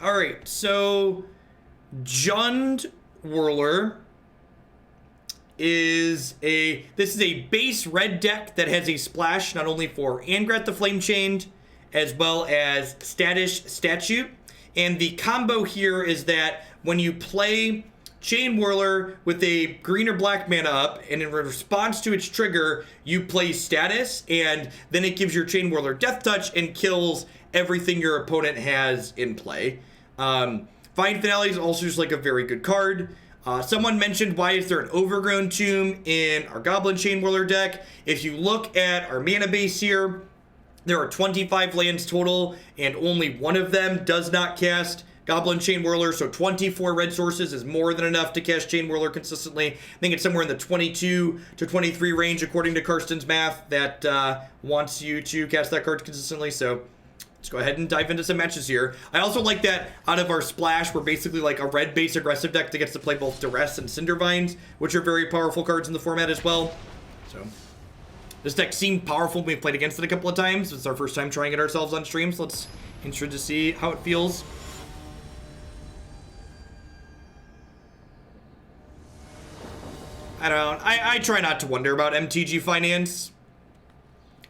All right, so Jund Whirler is this is a base red deck that has a splash not only for Angrath the Flame Chained, as well as Statish Statue. And the combo here is that when you play Chainwhirler with a green or black mana up, and in response to its trigger, you play Status, and then it gives your Chainwhirler Death Touch and kills everything your opponent has in play. Finality is also just like a very good card. Someone mentioned, why is there an Overgrown Tomb in our Goblin Chainwhirler deck? If you look at our mana base here, there are 25 lands total, and only one of them does not cast Goblin Chainwhirler, so 24 red sources is more than enough to cast Chainwhirler consistently. I think it's somewhere in the 22 to 23 range, according to Karsten's math, that wants you to cast that card consistently, so let's go ahead and dive into some matches here. I also like that out of our splash, we're basically like a red base aggressive deck that gets to play both Duress and Cindervines, which are very powerful cards in the format as well. So this deck seemed powerful. We've played against it a couple of times. It's our first time trying it ourselves on stream, so let's interested to see how it feels. I don't know. I try not to wonder about MTG finance.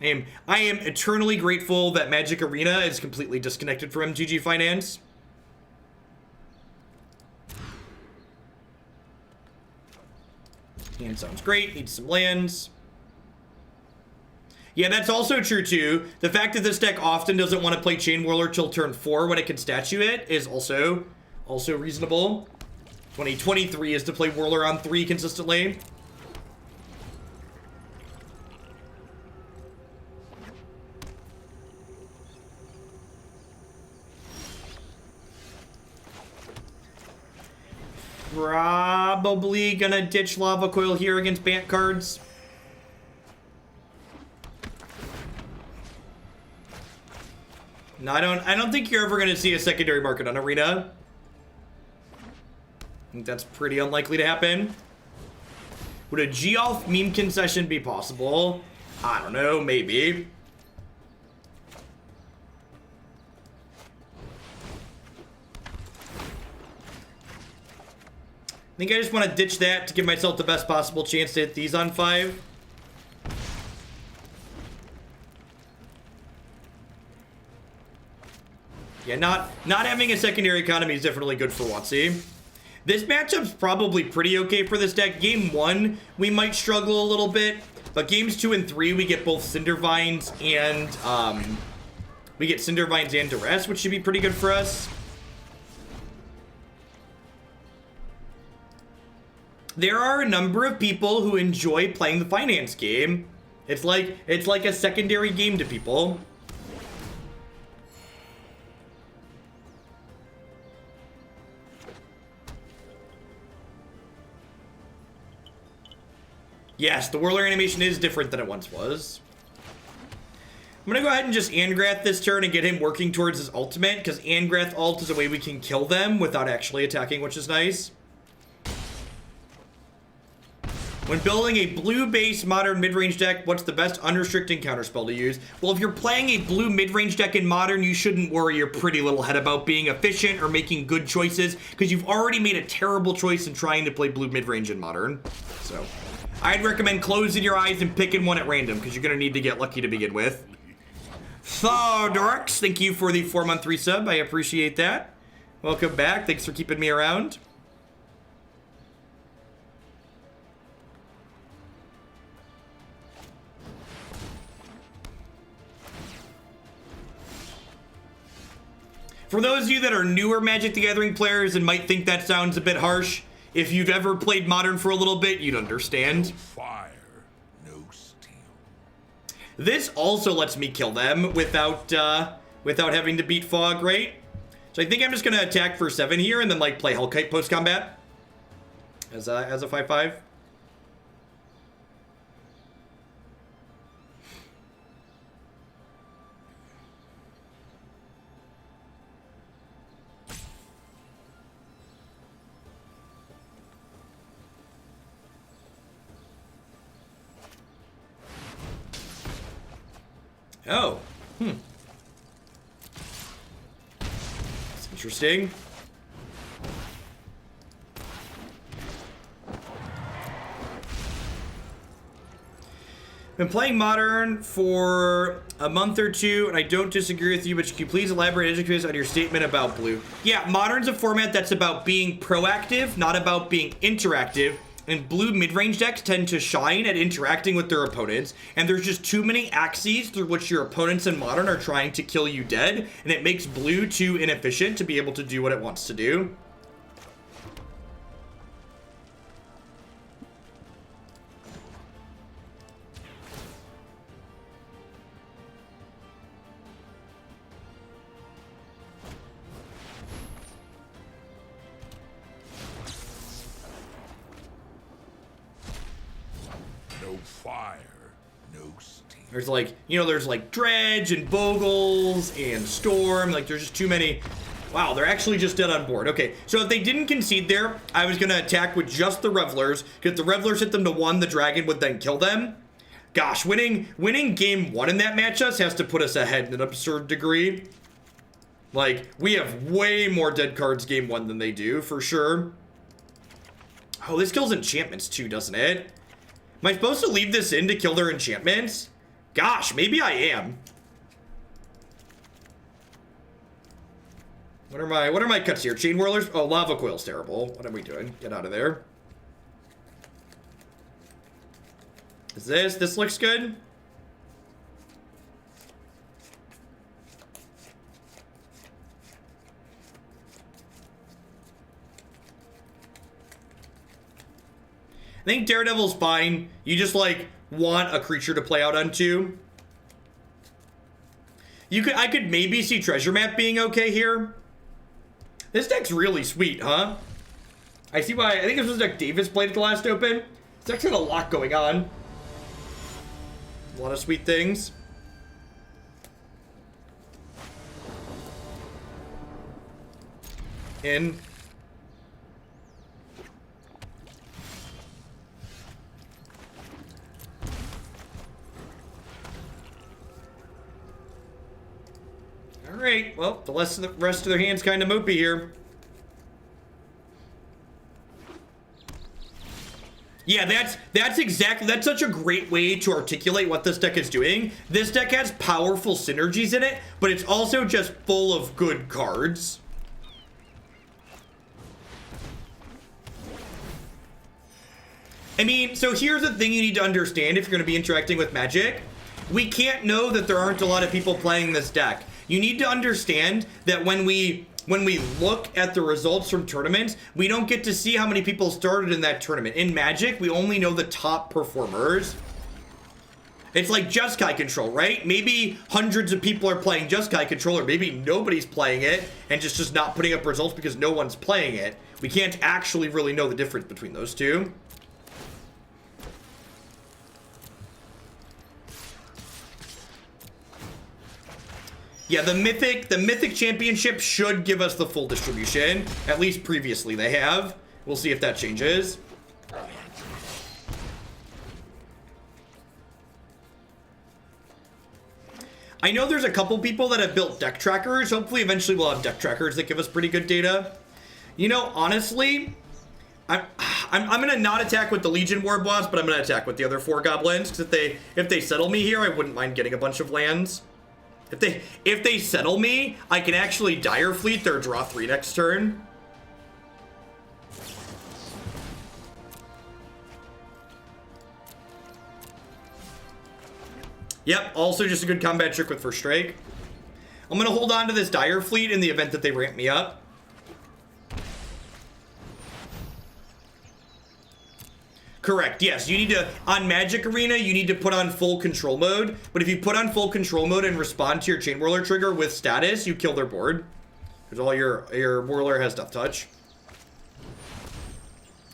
I am eternally grateful that Magic Arena is completely disconnected from MTG finance. And sounds great. Need some lands. Yeah, that's also true too. The fact that this deck often doesn't want to play Chainwhirler till turn 4 when it can statue it is also reasonable. 2023 is to play Whirler on 3 consistently. Probably gonna ditch Lava Coil here against Bant cards. No, I don't think you're ever gonna see a secondary market on Arena. I think that's pretty unlikely to happen. Would a Geoff meme concession be possible? I don't know, maybe. I think I just want to ditch that to give myself the best possible chance to hit these on 5. Yeah, not having a secondary economy is definitely good for WotC. This matchup's probably pretty okay for this deck. Game 1, we might struggle a little bit, but games 2 and 3, we get both Cindervines and Duress, which should be pretty good for us. There are a number of people who enjoy playing the finance game. It's like a secondary game to people. Yes, the Whirler animation is different than it once was. I'm gonna go ahead and just Angrath this turn and get him working towards his ultimate, because Angrath ult is a way we can kill them without actually attacking, which is nice. When building a blue-based modern mid-range deck, what's the best unrestricted counterspell to use? Well, if you're playing a blue mid-range deck in modern, you shouldn't worry your pretty little head about being efficient or making good choices, because you've already made a terrible choice in trying to play blue mid-range in modern. So I'd recommend closing your eyes and picking one at random, because you're going to need to get lucky to begin with. Thordorx, thank you for the 4-month resub. I appreciate that. Welcome back. Thanks for keeping me around. For those of you that are newer Magic the Gathering players and might think that sounds a bit harsh, if you've ever played Modern for a little bit, you'd understand. Fire, no steel. This also lets me kill them without having to beat Fog, right? So I think I'm just gonna attack for 7 here and then like play Hellkite post combat as a 5/5. Oh, Interesting. Been playing Modern for a month or two, and I don't disagree with you, but can you please elaborate and educate us on your statement about Blue? Yeah, Modern's a format that's about being proactive, not about being interactive. And Blue mid-range decks tend to shine at interacting with their opponents, and there's just too many axes through which your opponents in Modern are trying to kill you dead, and it makes Blue too inefficient to be able to do what it wants to do. No fire, no steam. There's like, you know, there's like Dredge and Bogles and Storm. Like, there's just too many. Wow, they're actually just dead on board. Okay, so if they didn't concede there, I was going to attack with just the Revelers. Because if the Revelers hit them to 1, the Dragon would then kill them. Gosh, winning game 1 in that matchup has to put us ahead in an absurd degree. Like, we have way more dead cards game 1 than they do, for sure. Oh, this kills enchantments too, doesn't it? Am I supposed to leave this in to kill their enchantments? Gosh, maybe I am. What are my cuts here? Chainwhirlers? Oh, Lava Coil's terrible. What are we doing? Get out of there. Is this looks good? I think Daredevil's fine. You just, like, want a creature to play out onto. I could maybe see Treasure Map being okay here. This deck's really sweet, huh? I see why. I think this was the deck Davis played at the last Open. This deck's got a lot going on. A lot of sweet things. In. Alright, well, the rest of their hand's kind of mopey here. Yeah, that's such a great way to articulate what this deck is doing. This deck has powerful synergies in it, but it's also just full of good cards. I mean, so here's the thing you need to understand if you're going to be interacting with Magic. We can't know that there aren't a lot of people playing this deck. You need to understand that when we look at the results from tournaments, we don't get to see how many people started in that tournament. In Magic, we only know the top performers. It's like Jeskai Control, right? Maybe hundreds of people are playing Jeskai Control, or maybe nobody's playing it and just not putting up results because no one's playing it. We can't actually really know the difference between those two. Yeah, the Mythic Championship should give us the full distribution. At least previously they have. We'll see if that changes. I know there's a couple people that have built deck trackers. Hopefully eventually we'll have deck trackers that give us pretty good data. You know, honestly, I'm gonna not attack with the Legion Warboss, but I'm gonna attack with the other 4 goblins. Because if they settle me here, I wouldn't mind getting a bunch of lands. If they settle me, I can actually Dire Fleet their draw 3 next turn. Yep, also just a good combat trick with First Strike. I'm gonna hold on to this Dire Fleet in the event that they ramp me up. Correct, yes. You need to, on Magic Arena, you need to put on full control mode. But if you put on full control mode and respond to your Chainwhirler trigger with status, you kill their board. Because all your Whirler has Death Touch.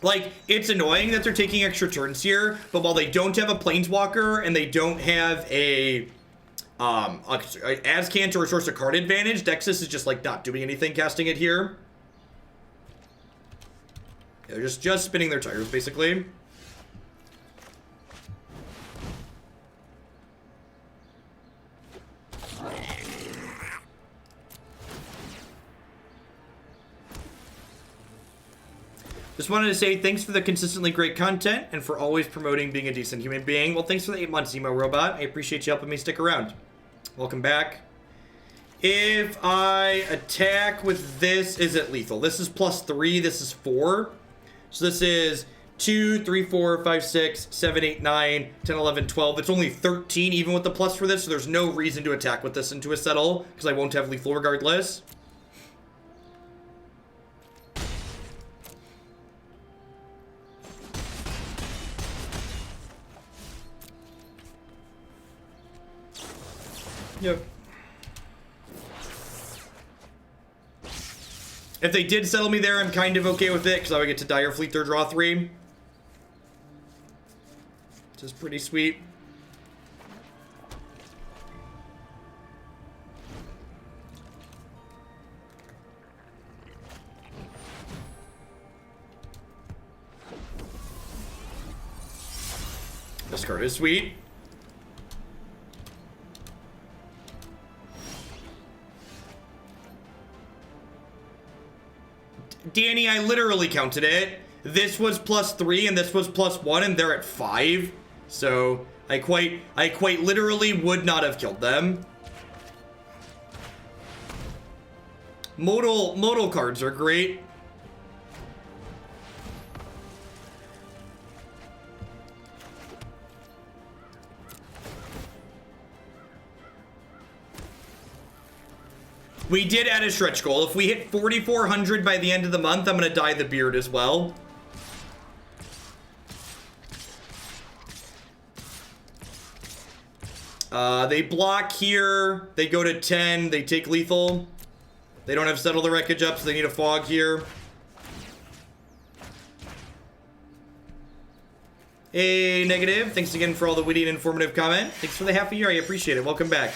Like, it's annoying that they're taking extra turns here, but while they don't have a Planeswalker and they don't have a Azcant or a source of card advantage, Dexys is just, like, not doing anything casting it here. They're just spinning their tires, basically. Just wanted to say thanks for the consistently great content and for always promoting being a decent human being. Well, thanks for the 8 months, Emo Robot. I appreciate you helping me stick around. Welcome back. If I attack with this, is it lethal? This is +3, this is 4. So this is 2, 3, 4, 5, 6, 7, 8, 9, 10, 11, 12. It's only 13 even with the plus for this, so there's no reason to attack with this into a settle, because I won't have lethal regardless. Yep. If they did settle me there, I'm kind of okay with it, because I would get to Dire Fleet or draw 3. Which is pretty sweet. This card is sweet. Danny, I literally counted it. This was +3 and this was +1 and they're at 5. So I quite literally would not have killed them. Modal cards are great. We did add a stretch goal. If we hit 4,400 by the end of the month, I'm going to dye the beard as well. They block here. They go to 10. They take lethal. They don't have settle the wreckage up, so they need a fog here. Hey, Negative. Thanks again for all the witty and informative comment. Thanks for the half a year. I appreciate it. Welcome back.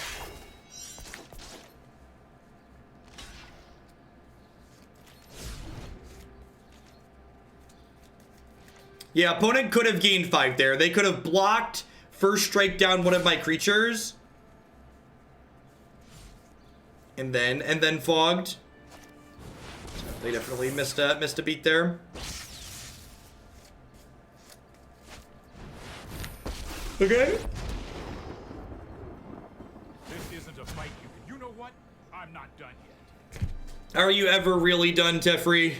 Yeah, opponent could have gained 5 there. They could have blocked, first strike down one of my creatures. And then fogged. They definitely missed a beat there. Okay. This isn't a fight. You know what? I'm not done yet. Are you ever really done, Tefri?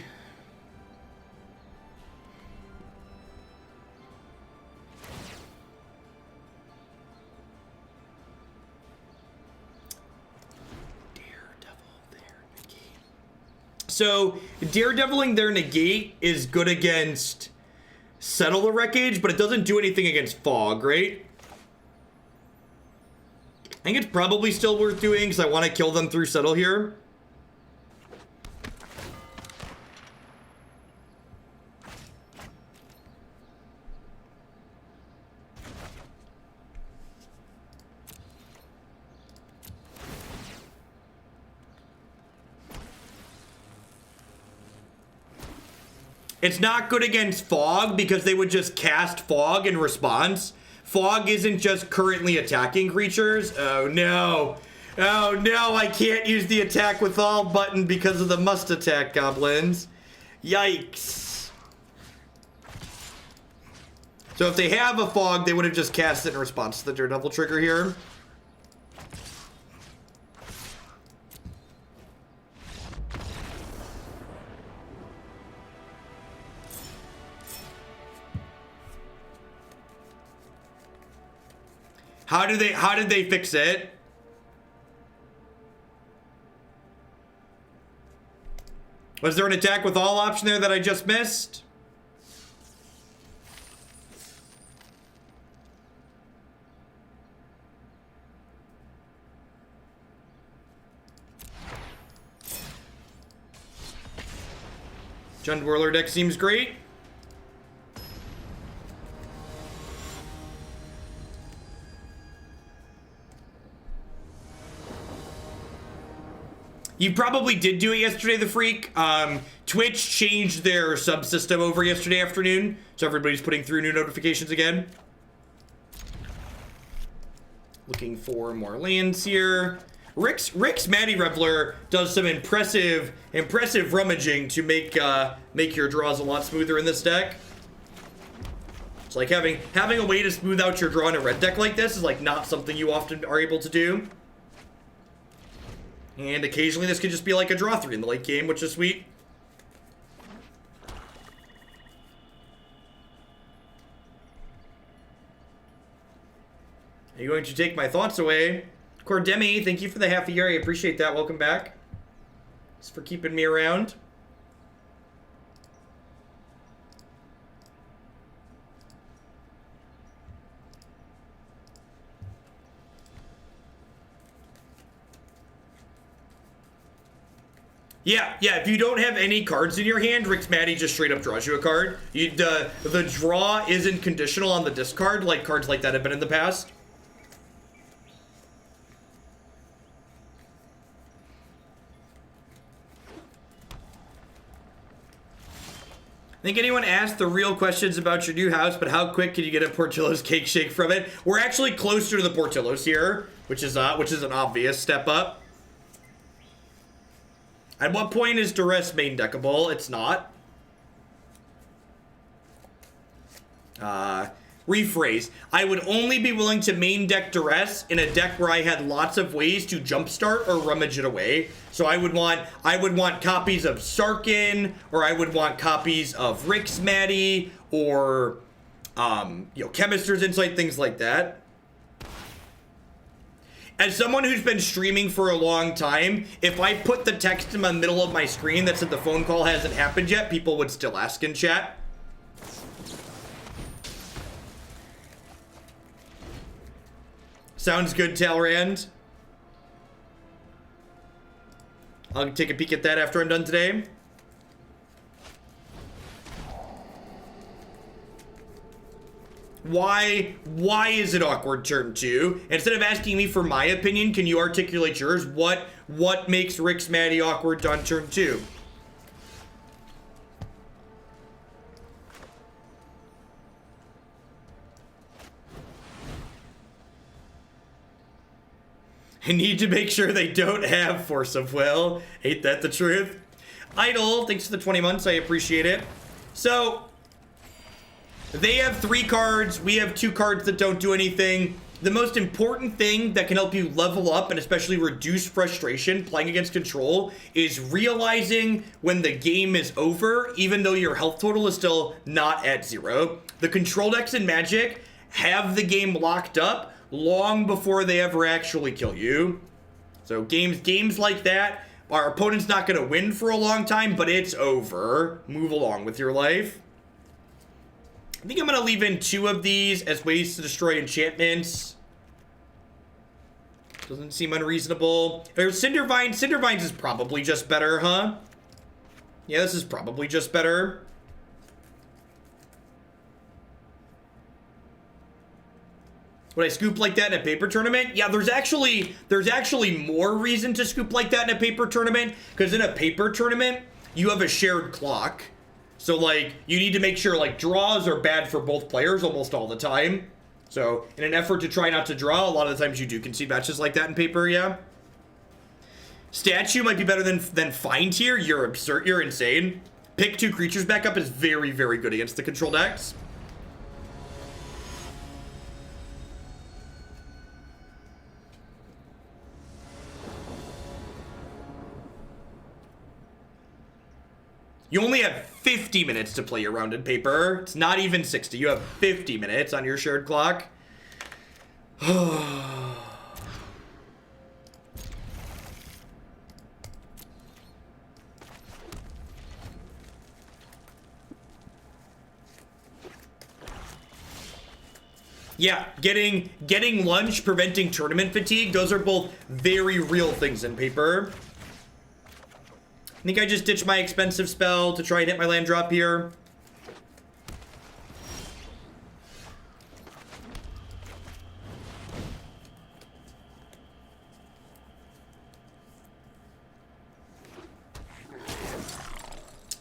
So, Daredeviling their negate is good against Settle the Wreckage, but it doesn't do anything against Fog, right? I think it's probably still worth doing because I want to kill them through Settle here. It's not good against Fog because they would just cast Fog in response. Fog isn't just currently attacking creatures. Oh no. Oh no, I can't use the attack with all button because of the must attack goblins. Yikes. So if they have a Fog, they would have just cast it in response to the Daredevil trigger here. How did they fix it? Was there an attack with all option there that I just missed? Whirler deck seems great. You probably did do it yesterday, the freak. Twitch changed their subsystem over yesterday afternoon, so everybody's putting through new notifications again. Looking for more lands here. Rix Maadi Reveler does some impressive rummaging to make your draws a lot smoother in this deck. It's like having a way to smooth out your draw in a red deck like this is like not something you often are able to do. And occasionally this could just be like a draw 3 in the late game, which is sweet. Are you going to take my thoughts away? Cordemi, thank you for the half a year. I appreciate that. Welcome back. Thanks for keeping me around. Yeah, if you don't have any cards in your hand, Rix Maadi just straight up draws you a card. The draw isn't conditional on the discard like cards like that have been in the past. I think anyone asked the real questions about your new house, but how quick can you get a Portillo's cake shake from it? We're actually closer to the Portillo's here, which is an obvious step up. At what point is Duress main deckable? It's not. Rephrase. I would only be willing to main deck Duress in a deck where I had lots of ways to jumpstart or rummage it away. So I would want copies of Skarrgan, or I would want copies of Rix Maadi, or Chemister's Insight, things like that. As someone who's been streaming for a long time, if I put the text in the middle of my screen that said the phone call hasn't happened yet, people would still ask in chat. Sounds good, Talrand. I'll take a peek at that after I'm done today. Why is it awkward turn 2? Instead of asking me for my opinion, can you articulate yours? What makes Rix Maadi awkward on turn 2? I need to make sure they don't have Force of Will. Ain't that the truth? Idle, thanks for the 20 months. I appreciate it. So, they have 3 cards. We have 2 cards that don't do anything. The most important thing that can help you level up and especially reduce frustration playing against control is realizing when the game is over, even though your health total is still not at 0. The control decks in Magic have the game locked up long before they ever actually kill you. So games like that, our opponent's not going to win for a long time, but it's over. Move along with your life. I think I'm going to leave in 2 of these as ways to destroy enchantments. Doesn't seem unreasonable. There's Cindervines. Cindervines is probably just better, huh? Yeah, this is probably just better. Would I scoop like that in a paper tournament? Yeah, there's actually more reason to scoop like that in a paper tournament, because in a paper tournament, you have a shared clock. So, like, you need to make sure, like, draws are bad for both players almost all the time. So, in an effort to try not to draw, a lot of the times you do concede matches like that in paper, yeah. Statue might be better than Find here. You're absurd. You're insane. Pick 2 creatures back up is very, very good against the control decks. You only have 50 minutes to play your round in paper. It's not even 60. You have 50 minutes on your shared clock. Yeah, getting lunch, preventing tournament fatigue, those are both very real things in paper. I think I just ditched my expensive spell to try and hit my land drop here.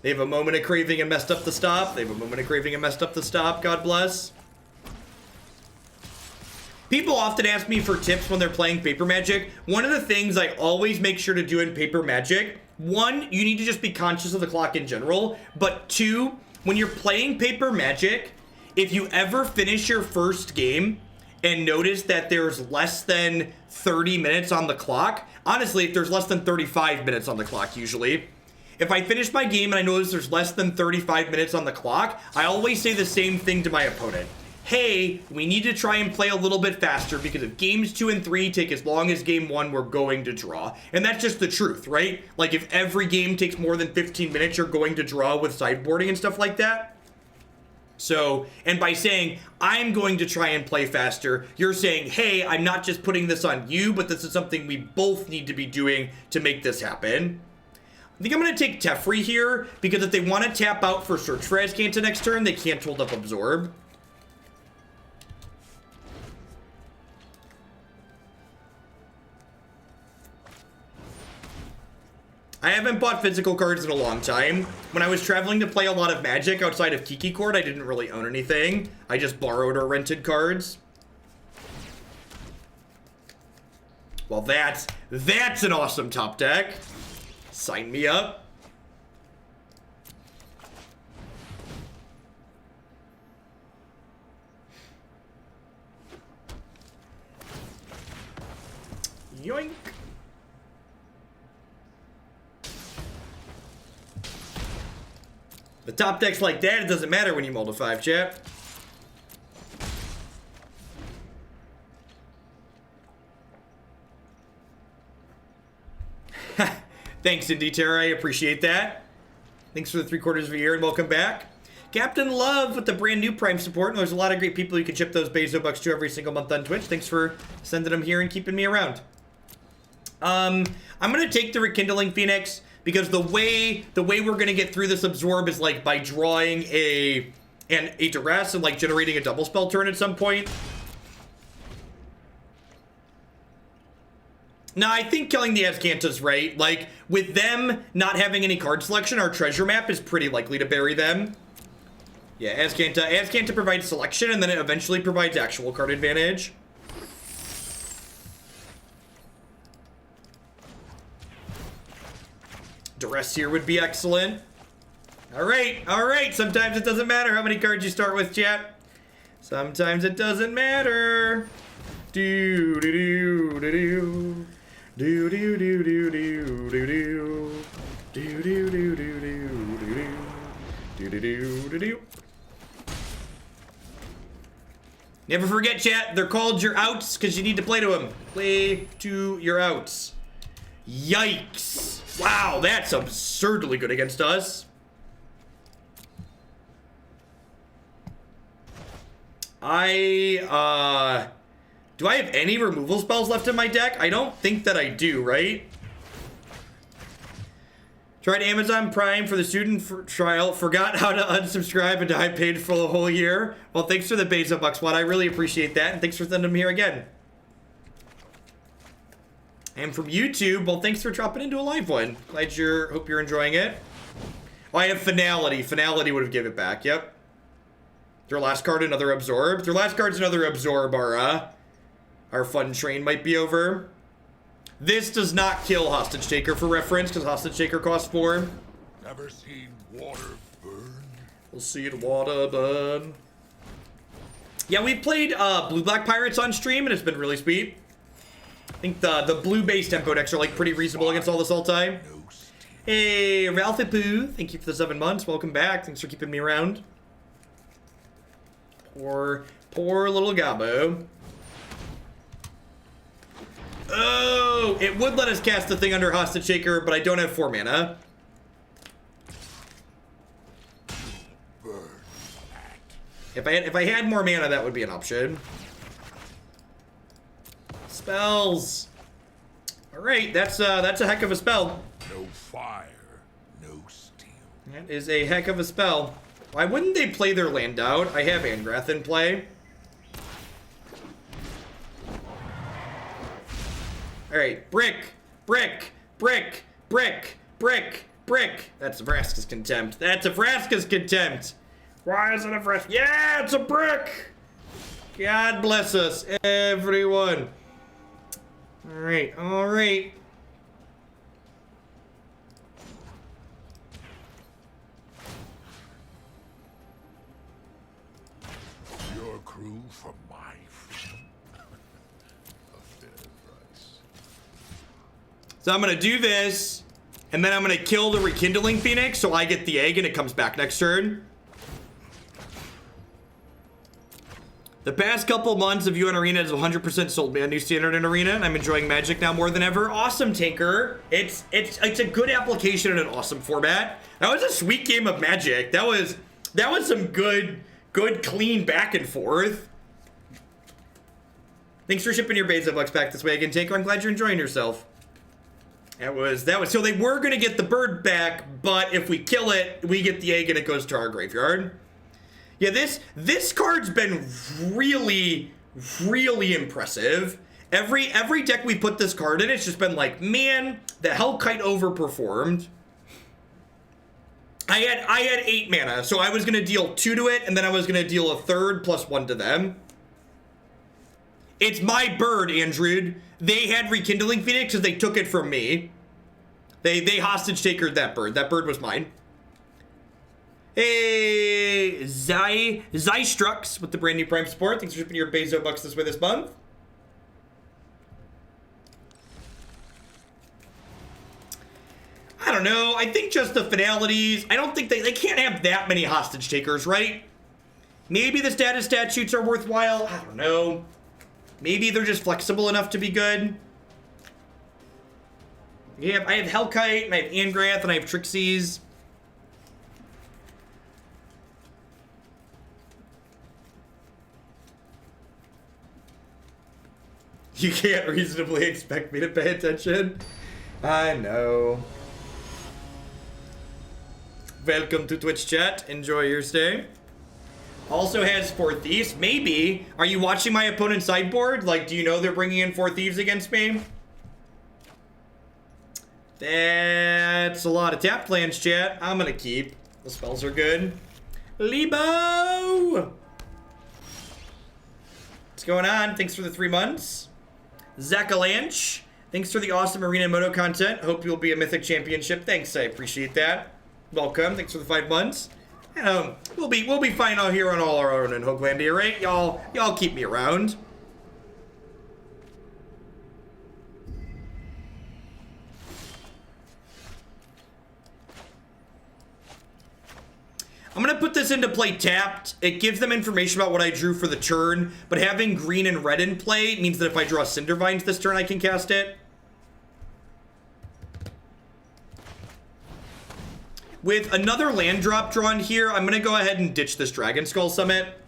They have a moment of craving and messed up the stop. They have a moment of craving and messed up the stop. God bless. People often ask me for tips when they're playing Paper Magic. One of the things I always make sure to do in Paper Magic, one, you need to just be conscious of the clock in general, but two, when you're playing Paper Magic, if you ever finish your first game and notice that there's less than 30 minutes on the clock, honestly, if there's less than 35 minutes on the clock usually, if I finish my game and I notice there's less than 35 minutes on the clock, I always say the same thing to my opponent. Hey, we need to try and play a little bit faster because if games 2 and 3 take as long as game 1, we're going to draw. And that's just the truth, right? Like if every game takes more than 15 minutes, you're going to draw with sideboarding and stuff like that. So, and by saying, I'm going to try and play faster, you're saying, hey, I'm not just putting this on you, but this is something we both need to be doing to make this happen. I think I'm going to take Teferi here, because if they want to tap out for Search for Azcanta next turn, they can't hold up Absorb. I haven't bought physical cards in a long time. When I was traveling to play a lot of Magic outside of Kiki Court, I didn't really own anything. I just borrowed or rented cards. Well, that's an awesome top deck. Sign me up. Yoink. The top decks like that, it doesn't matter when you mull to 5, chat. Thanks, Indy Terra, I appreciate that. Thanks for the 3/4 of a year and welcome back. Captain Love with the brand new Prime support. And there's a lot of great people you can chip those Bezo bucks to every single month on Twitch. Thanks for sending them here and keeping me around. I'm gonna take the Rekindling Phoenix because the way we're gonna get through this absorb is like by drawing a duress and like generating a double spell turn at some point. Now, I think killing the Azcanta's right. Like, with them not having any card selection, our treasure map is pretty likely to bury them. Yeah, Azcanta provides selection, and then it eventually provides actual card advantage. Duress here would be excellent. All right. Sometimes it doesn't matter how many cards you start with, chat. Sometimes it doesn't matter. Do do do do do. Do do do do do do do. Do do do do do do do do do do do. Never forget, chat. They're called your outs because you need to play to them. Play to your outs. Yikes! Wow, that's absurdly good against us. Do I have any removal spells left in my deck? I don't think that I do, right? Tried Amazon Prime for the student trial, forgot how to unsubscribe, and I paid for the whole year. Well, thanks for the Bezo bucks, Watt. I really appreciate that, and thanks for sending them here again. And from YouTube, well, thanks for dropping into a live one. Hope you're enjoying it. Oh, I have Finality. Finality would have given it back, yep. Their last card, another Absorb. Their last card's another Absorb, our fun train might be over. This does not kill Hostage Taker for reference, because Hostage Taker costs 4. Never seen water burn. We'll see the water burn. Yeah, we played Blue-Black Pirates on stream, and it's been really sweet. I think the blue base tempo decks are like pretty reasonable against all this all-time. Hey, Ralphie Poo, thank you for the 7 months. Welcome back. Thanks for keeping me around. Poor little Gabo. Oh, it would let us cast the thing under Hostage Taker, but I don't have 4 mana. If I had more mana, that would be an option. Spells. All right, that's a heck of a spell. No fire, no steel. That is a heck of a spell. Why wouldn't they play their land out? I have Angrath in play. All right, brick. That's Vraska's Contempt. That's a Vraska's Contempt. Why is it a Vraska? Yeah, it's a brick. God bless us, everyone. All right, all right. Your crew for my freedom. A fair price. So I'm gonna do this, and then I'm gonna kill the Rekindling Phoenix, so I get the egg and it comes back next turn. The past couple months of UN Arena has 100% sold me a new standard in Arena, and I'm enjoying Magic now more than ever. Awesome, Tinker. It's a good application in an awesome format. That was a sweet game of Magic. That was some good clean back and forth. Thanks for shipping your Beza Bucks back this way again, Tinker. I'm glad you're enjoying yourself. That was so they were gonna get the bird back, but if we kill it, we get the egg and it goes to our graveyard. Yeah, this card's been really, really impressive. Every deck we put this card in, it's just been like, man, the Hellkite overperformed. I had 8 mana, so I was gonna deal 2 to it, and then I was gonna deal a third plus 1 to them. It's my bird, Andrew. They had Rekindling Phoenix because they took it from me. They hostage takered that bird. That bird was mine. Hey, Zystrux with the brand new Prime support. Thanks for shipping your Bezo Bucks this way this month. I don't know. I think just the finalities. I don't think they can't have that many hostage takers, right? Maybe the status statutes are worthwhile. I don't know. Maybe they're just flexible enough to be good. Yeah, I have Hellkite, and I have Angrath, and I have Trixies. You can't reasonably expect me to pay attention. I know. Welcome to Twitch chat. Enjoy your stay. Also has 4 Thieves. Maybe. Are you watching my opponent's sideboard? Like, do you know they're bringing in 4 Thieves against me? That's a lot of tapped lands, chat. I'm gonna keep. The spells are good. Lebo! What's going on? Thanks for the 3 months. Zakalanch, thanks for the awesome Arena Moto content. Hope you'll be a Mythic Championship. Thanks, I appreciate that. Welcome. Thanks for the 5 months. We'll be fine out here on all our own in Hoaglandia, right? Y'all keep me around. I'm gonna put this into play tapped. It gives them information about what I drew for the turn, but having green and red in play means that if I draw Cindervines this turn, I can cast it. With another land drop drawn here, I'm gonna go ahead and ditch this Dragonskull Summit.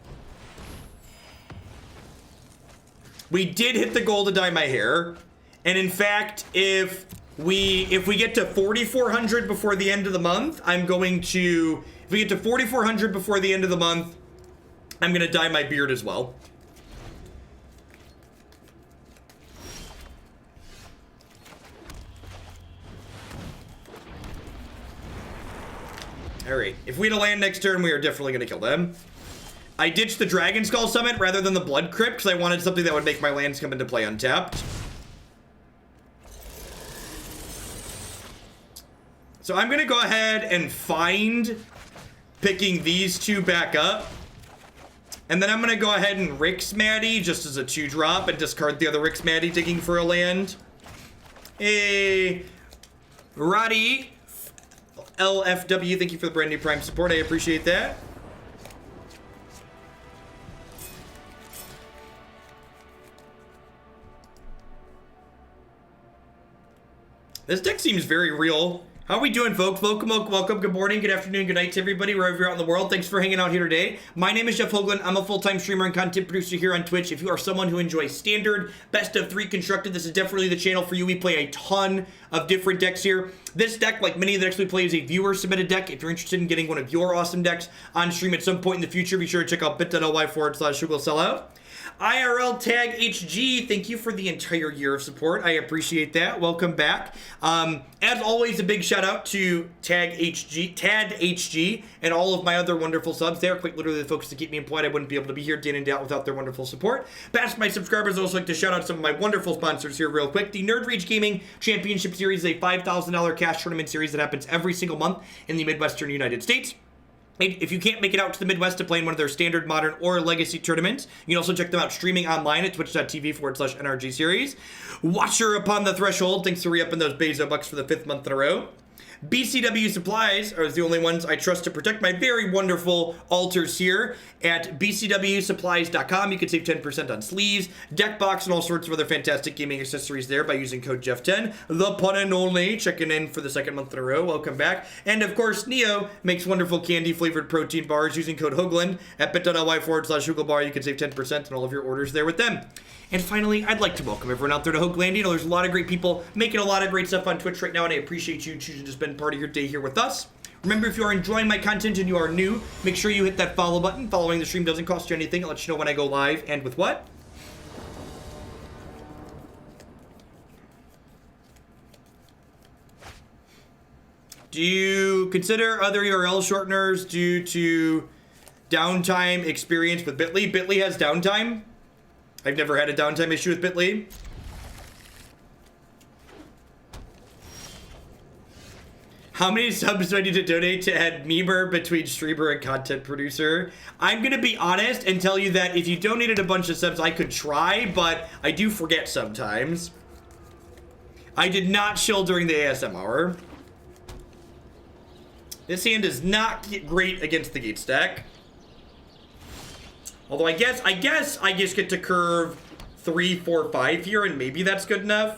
We did hit the goal to dye my hair, and in fact, if we get to 4,400 before the end of the month, I'm going to. If we get to 4,400 before the end of the month, I'm gonna dye my beard as well. Alright, if we had a land next turn, we are definitely gonna kill them. I ditched the Dragonskull Summit rather than the Blood Crypt because I wanted something that would make my lands come into play untapped. So I'm gonna go ahead and find picking these 2 back up. And then I'm gonna go ahead and Rix Maadi just as a 2-drop and discard the other Rix Maadi digging for a land. Hey, Roddy LFW, thank you for the brand new Prime support. I appreciate that. This deck seems very real. How are we doing, folks? Welcome. Good morning, good afternoon, good night to everybody, wherever you're out in the world. Thanks for hanging out here today. My name is Jeff Hoagland. I'm a full-time streamer and content producer here on Twitch. If you are someone who enjoys standard, best of 3 constructed, this is definitely the channel for you. We play a ton of different decks here. This deck, like many of the decks we play, is a viewer-submitted deck. If you're interested in getting one of your awesome decks on stream at some point in the future, be sure to check out bit.ly/ShugoSellout. IRL Tag HG, thank you for the entire year of support. I appreciate that. Welcome back. As always, a big shout out to Tag HG, and all of my other wonderful subs. They are quite literally the folks that keep me employed. I wouldn't be able to be here day in and day out without their wonderful support. Past my subscribers, I'd also like to shout out some of my wonderful sponsors here real quick. The Nerd Rage Gaming Championship Series is a $5,000 cash tournament series that happens every single month in the Midwestern United States. If you can't make it out to the Midwest to play in one of their standard, modern, or legacy tournaments, you can also check them out streaming online at twitch.tv/NRG series. Watcher Upon the Threshold, thanks for re-upping those Bezo bucks for the 5th month in a row. BCW Supplies are the only ones I trust to protect my very wonderful altars here at bcwsupplies.com. You can save 10% on sleeves, deck box, and all sorts of other fantastic gaming accessories there by using code Jeff10. The Pun and Only checking in for the 2nd month in a row. Welcome back. And of course, Neo makes wonderful candy flavored protein bars using code Hoagland at bit.ly/HoogleBar. You can save 10% on all of your orders there with them. And finally, I'd like to welcome everyone out there to Hoagland. You know, there's a lot of great people making a lot of great stuff on Twitch right now, and I appreciate you choosing to spend part of your day here with us. Remember, if you are enjoying my content and you are new, make sure you hit that follow button. Following the stream doesn't cost you anything. It lets you know when I go live and with what. Do you consider other URL shorteners due to downtime experience with Bitly? Bitly has downtime. I've never had a downtime issue with Bitly. How many subs do I need to donate to add memer between streamer and content producer? I'm going to be honest and tell you that if you donated a bunch of subs, I could try, but I do forget sometimes. I did not chill during the ASM hour. This hand is not great against the gate stack. Although I guess I just get to curve 3, 4, 5 here, and maybe that's good enough.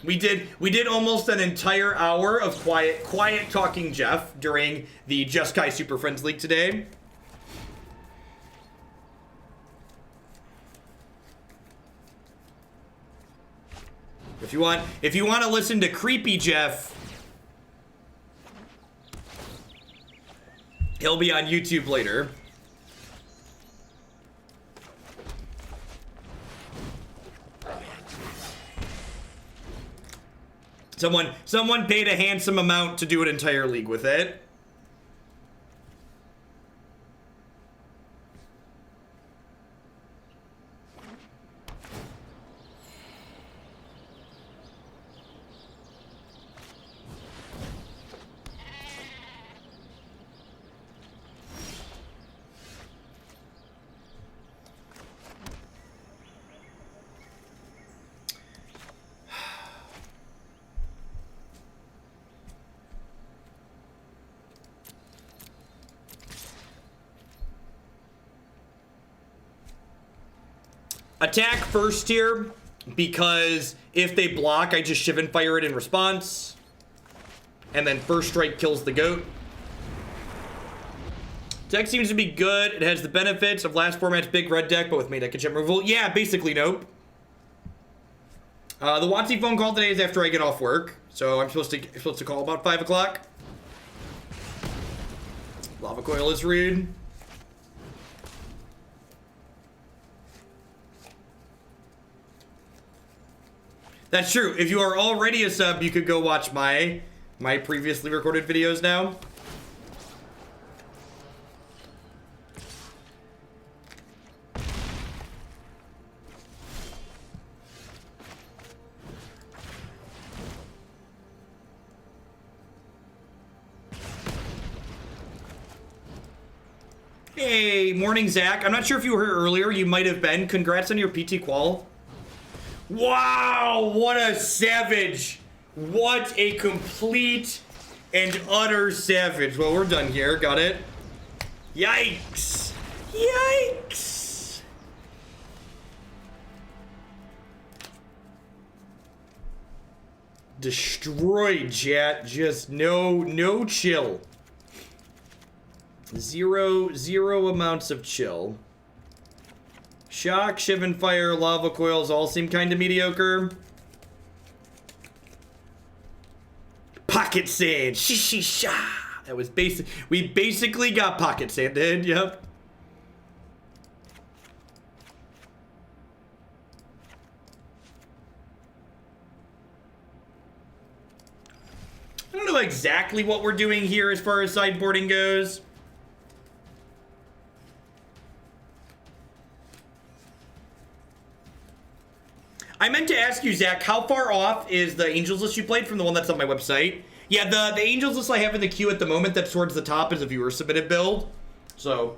We did almost an entire hour of quiet talking Jeff during the Just Kai Super Friends League today. If you want to listen to creepy Jeff, he'll be on YouTube later. Someone paid a handsome amount to do an entire league with it. Attack first here, because if they block, I just Shivan Fire it in response. And then first strike kills the goat. Deck seems to be good. It has the benefits of last format's big red deck, but with main deck and gem removal. Yeah, basically nope. The WotC phone call today is after I get off work, so I'm supposed to call about 5 o'clock. Lava Coil is rude. That's true. If you are already a sub, you could go watch my previously recorded videos now. Hey, morning, Zach. I'm not sure if you were here earlier. You might have been. Congrats on your PT qual. Wow, what a savage. What a complete and utter savage. Well, we're done here. Got it. Yikes. Yikes. Destroyed, chat. Just no chill. Zero amounts of chill. Shock, Shivan Fire, Lava Coils all seem kind of mediocre. Pocket Sand, sha. That was basic. We basically got Pocket Sanded, yep. exactly what we're doing here as far as sideboarding goes. I meant to ask you, Zach, how far off is the Angels list you played from the one that's on my website? Yeah, the Angels list I have in the queue at the moment that's towards the top is a viewer-submitted build. So,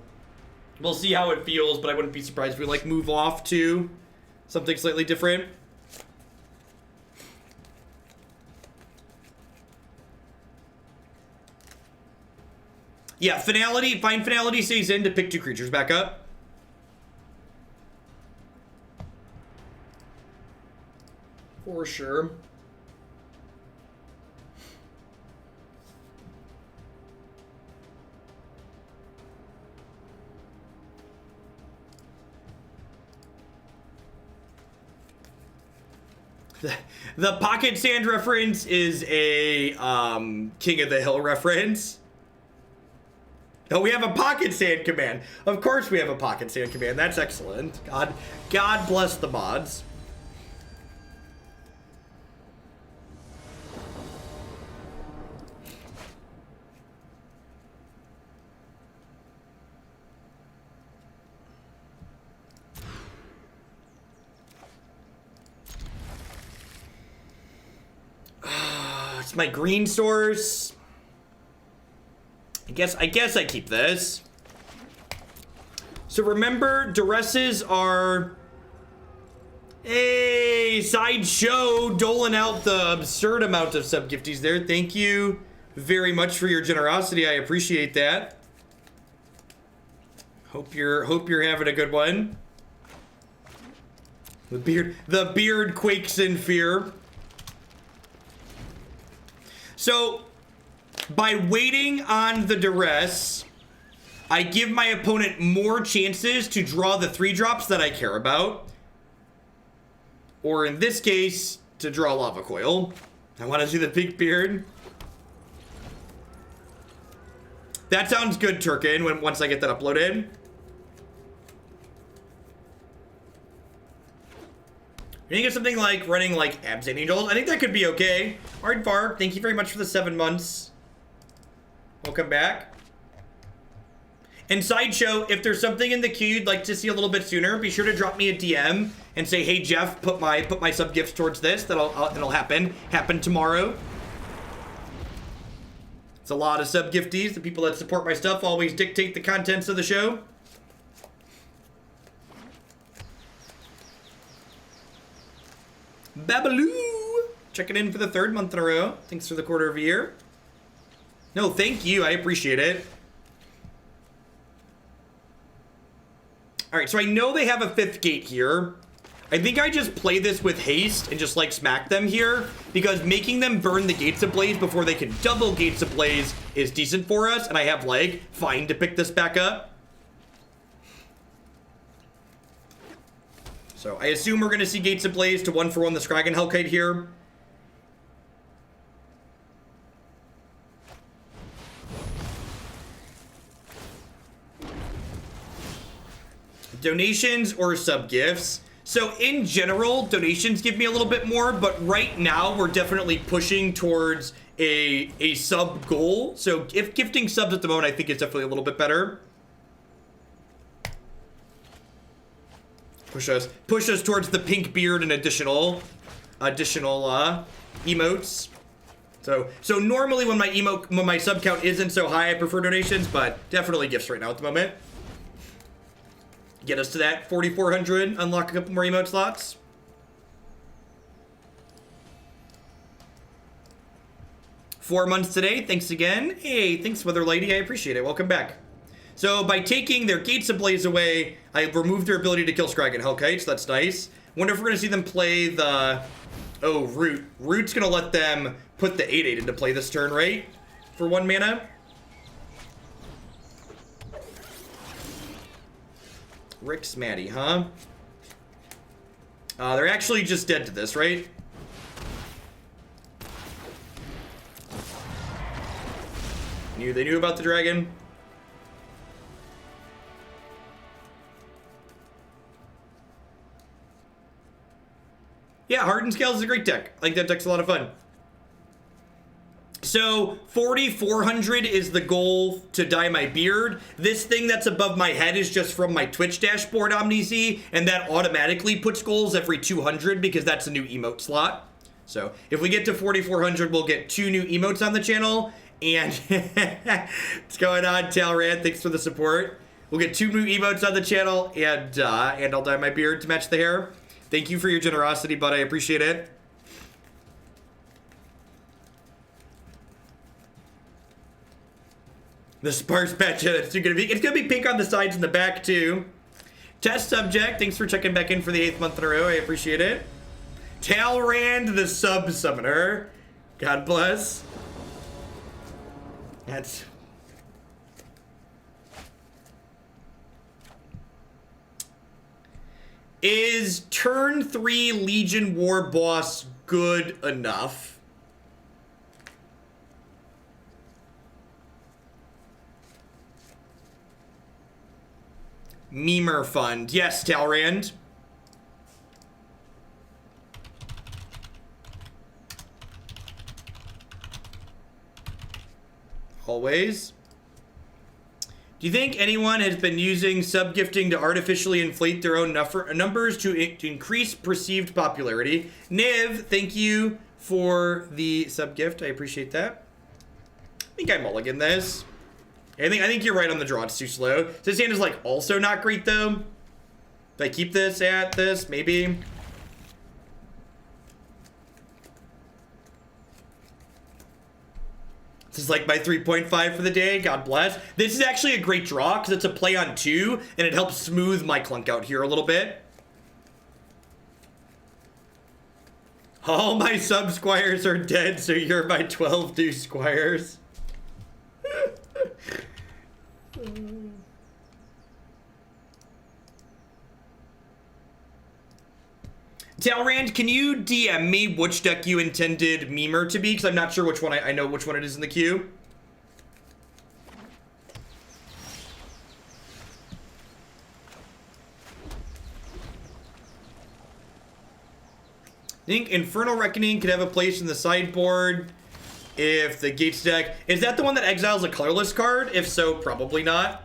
we'll see how it feels, but I wouldn't be surprised if we, like, move off to something slightly different. Yeah, Finality, find Finality stays in to pick 2 creatures back up. For sure. The Pocket Sand reference is a King of the Hill reference. Oh, we have a Pocket Sand command. Of course we have a Pocket Sand command. That's excellent. God bless the mods. It's my green source. I guess I keep this. So remember, Duresses are a sideshow doling out the absurd amount of sub-gifties there. Thank you very much for your generosity. I appreciate that. Hope you're having a good one. The beard quakes in fear. So, by waiting on the Duress, I give my opponent more chances to draw the 3-drops that I care about. Or in this case, to draw Lava Coil. I want to see the pink beard. That sounds good, Turkin, once I get that uploaded. You think of something like running like Abs and Angels? I think that could be okay. Aardvark, thank you very much for the 7 months. Welcome back. And Sideshow, if there's something in the queue you'd like to see a little bit sooner, be sure to drop me a DM and say, hey Jeff, put my sub gifts towards this. That'll happen tomorrow. It's a lot of sub gifties. The people that support my stuff always dictate the contents of the show. Babaloo! Checking in for the 3rd month in a row. Thanks for the quarter of a year. No, thank you. I appreciate it. Alright, so I know they have a 5th gate here. I think I just play this with haste and just, like, smack them here. Because making them burn the Gates Ablaze before they can double Gates Ablaze is decent for us. And I have, like, fine to pick this back up. So I assume we're going to see Gates Ablaze to 1-for-1 the Skarrgan Hellkite here. Donations or sub-gifts. So in general, donations give me a little bit more, but right now we're definitely pushing towards a sub goal. So if gifting subs at the moment, I think it's definitely a little bit better. Push us towards the pink beard and additional emotes. So normally when my sub count isn't so high, I prefer donations, but definitely gifts right now at the moment. Get us to that 4,400, unlock a couple more emote slots. Four months today, thanks again. Hey, thanks Weather Lady, I appreciate it, welcome back. So by taking their Gates Ablaze away, I removed their ability to kill Skarrgan Hellkite, so that's nice. Wonder if we're gonna see them play the, oh, Root. Root's gonna let them put the 8/8 into play this turn, right? For 1 mana. Rix Maadi, huh? They're actually just dead to this, right? They knew about the dragon. Yeah, Hardened Scales is a great deck. I think that deck's a lot of fun. So 4,400 is the goal to dye my beard. This thing that's above my head is just from my Twitch dashboard, OmniZ, and that automatically puts goals every 200 because that's a new emote slot. So if we get to 4,400, we'll get 2 new emotes on the channel. And what's going on, Talrand? Thanks for the support. We'll get 2 new emotes on the channel, and I'll dye my beard to match the hair. Thank you for your generosity, bud. I appreciate it. The sparse patch, it's gonna be pink on the sides and the back too. Test subject, thanks for checking back in for the 8th month in a row. I appreciate it. Talrand, the sub summoner. God bless. That's. Is turn 3 Legion Warboss good enough? Memer Fund. Yes, Talrand. Always. Do you think anyone has been using sub-gifting to artificially inflate their own numbers to increase perceived popularity? Niv, thank you for the sub-gift. I appreciate that. I think I mulligan this. I think you're right on the draw. It's too slow. This hand is like also not great though. Do I keep this at this? Maybe. This is like my 3.5 for the day. God bless. This is actually a great draw because it's a play on 2 and it helps smooth my clunk out here a little bit. All my sub squires are dead, so you're my 12 new squires. Talrand, can you DM me which deck you intended Memer to be? Because I'm not sure which one I know which one it is in the queue. I think Infernal Reckoning could have a place in the sideboard if the Gates deck... Is that the one that exiles a colorless card? If so, probably not.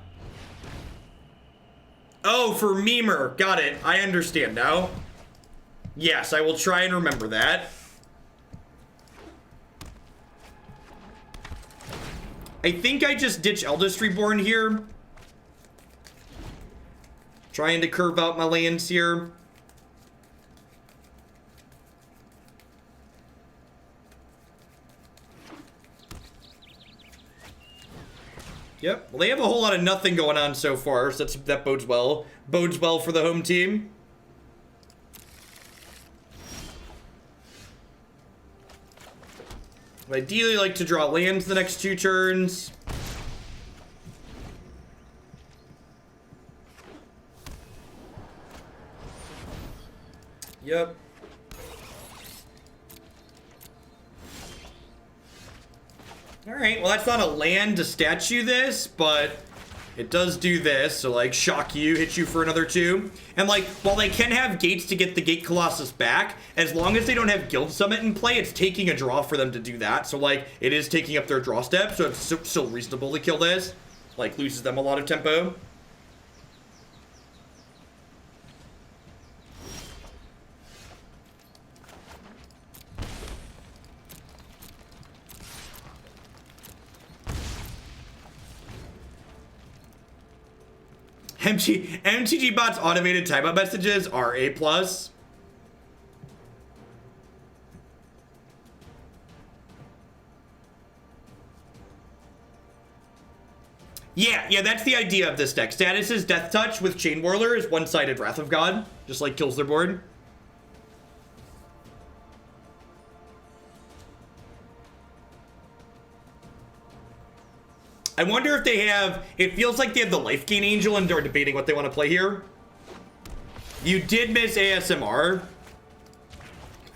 Oh, for Memer. Got it. I understand now. Yes, I will try and remember that. I think I just ditch Eldest Reborn here. Trying to curve out my lands here. Yep. Well, they have a whole lot of nothing going on so far, so that bodes well. Bodes well for the home team. I'd ideally like to draw lands the next 2 turns. Yep. Alright, well that's not a land to statue this, but it does do this, so like shock you, hit you for another 2. And like, while they can have gates to get the Gate Colossus back, as long as they don't have Guild Summit in play, it's taking a draw for them to do that. So like, it is taking up their draw step, so it's still reasonable to kill this. Like, loses them a lot of tempo. MTG Bot's automated timeout messages are A+. Yeah, that's the idea of this deck. Status is Death Touch with Chainwhirler is one-sided Wrath of God. Just like kills their board. I wonder if they have... It feels like they have the Life Gain Angel and are debating what they want to play here. You did miss ASMR.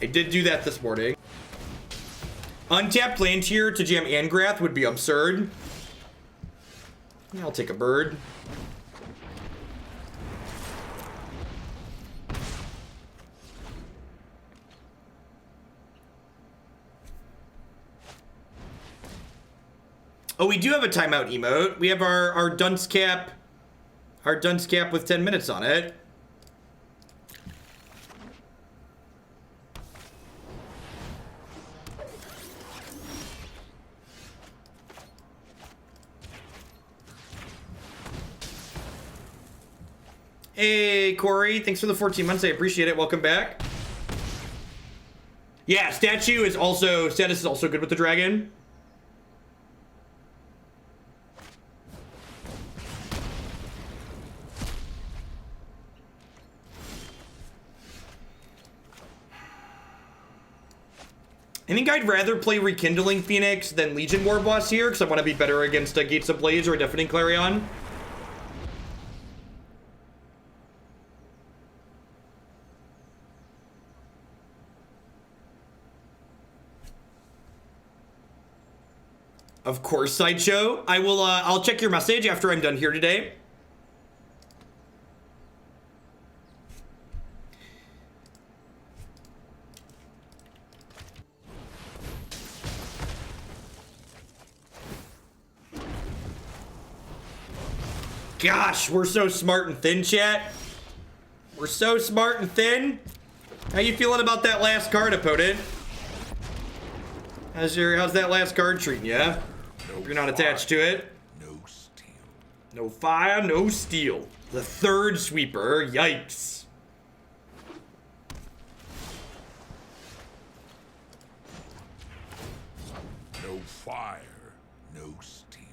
I did do that this morning. Untapped land here to jam Angrath would be absurd. I'll take a bird. Oh, we do have a timeout emote. We have our dunce cap. Our dunce cap with 10 minutes on it. Hey, Corey. Thanks for the 14 months. I appreciate it. Welcome back. Yeah, status is also good with the dragon. I think I'd rather play Rekindling Phoenix than Legion Warboss here, because I want to be better against Gates of Blaze or a Deafening Clarion. Of course, Sideshow. I'll check your message after I'm done here today. Gosh, we're so smart and thin, chat. We're so smart and thin. How you feeling about that last card, opponent? How's that last card treating you? No, you're not attached to it. No steel. No fire, no steel. The third sweeper, yikes. No fire, no steel.